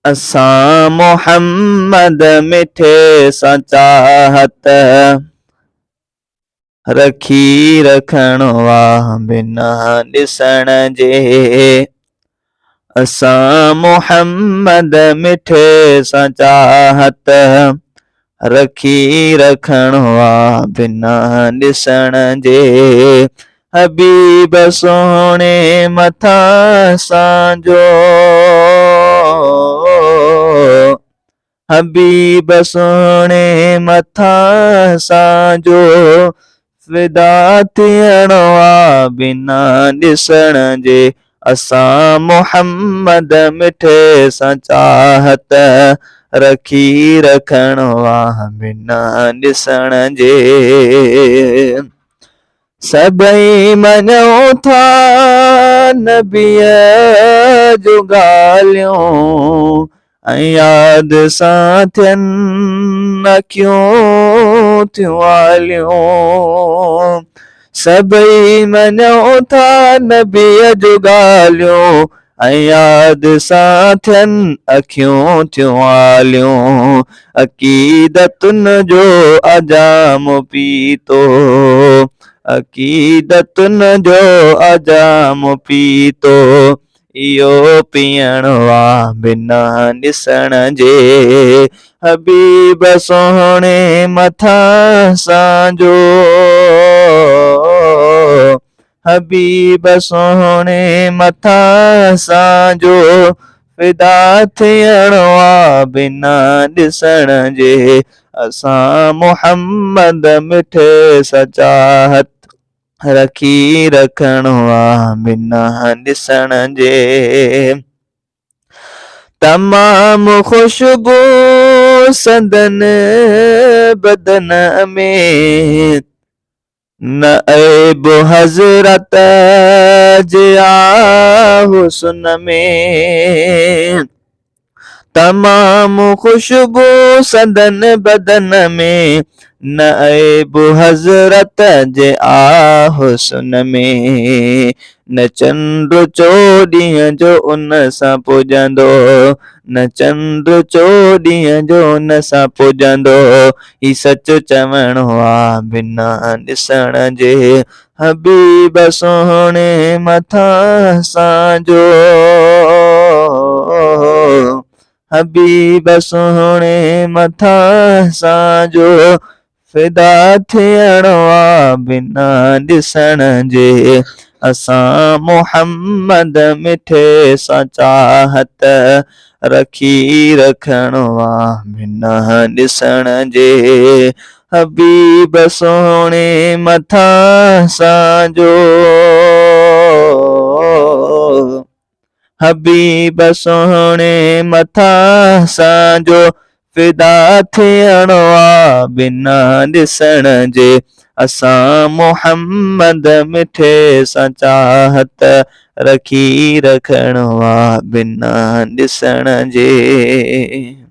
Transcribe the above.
असां मोहम्मद मिठे सां चाहत रखी रखणो आ बिना ॾिसण जे। असां मोहम्मद मिठे सां चाहत रखी रखणो आ बिना ॾिसण जे। हबीब सोहणे मथां असांजो, हबीब सोहणे मथां असांजो फिदा थियणो आ बिना ॾिसण जे। असां मोहम्मद मिठे सां चाहत रखी रखणो आ बिना ॾिसण जे। सभई मञूं था नबीअ जूं ॻाल्हियूं ऐं यादि सां थियनि अखियूं थियूं आलियूं। सभई मञूं था नबीअ जूं ॻाल्हियूं ऐं यादि सां थियनि अखियूं थियूं आलियूं। अक़ीदतुनि जो अजाम पीतो, अक़ीदतुनि जो अजाम पीतो, इहो पीअणो आ बिना ॾिसण जे। हबीब सोहणे मथां असांजो, हबीब सोहणे मथां असांजो फिदा थियणो आ बिना ॾिसण जे। असां मोहम्मद मिठे सां चाहत रखी रखणो आ बिना ॾिसण जे। तमाम खुशबू संदन बदन में, न ऐब हज़रत जे आ हुस्न में। तमाम खुशबू संदन बदन में, न ऐब हज़रत जे आ हुस्न में। न चंड चोॾींहं जो उन सां पुॼंदो, न चंड चोॾींहं जो उन सां पुॼंदो, ही सच चवणो आ बिना ॾिसण जे। हबीब सोहणे मथां असांजो, हबीब सोहणे मथां असांजो फिदा थियणो आ बिना ॾिसण जे। असां मोहम्मद मिठे सां चाहत रखी रखणो आ बिना ॾिसण जे। हबीब सोहणे मथां असांजो, हबीब सोहणे मथां असांजो फिदा थियणो आ बिना ॾिसण जे। असां मोहम्मद मिठे सां चाहत रखी रखणो आ बिना ॾिसण जे।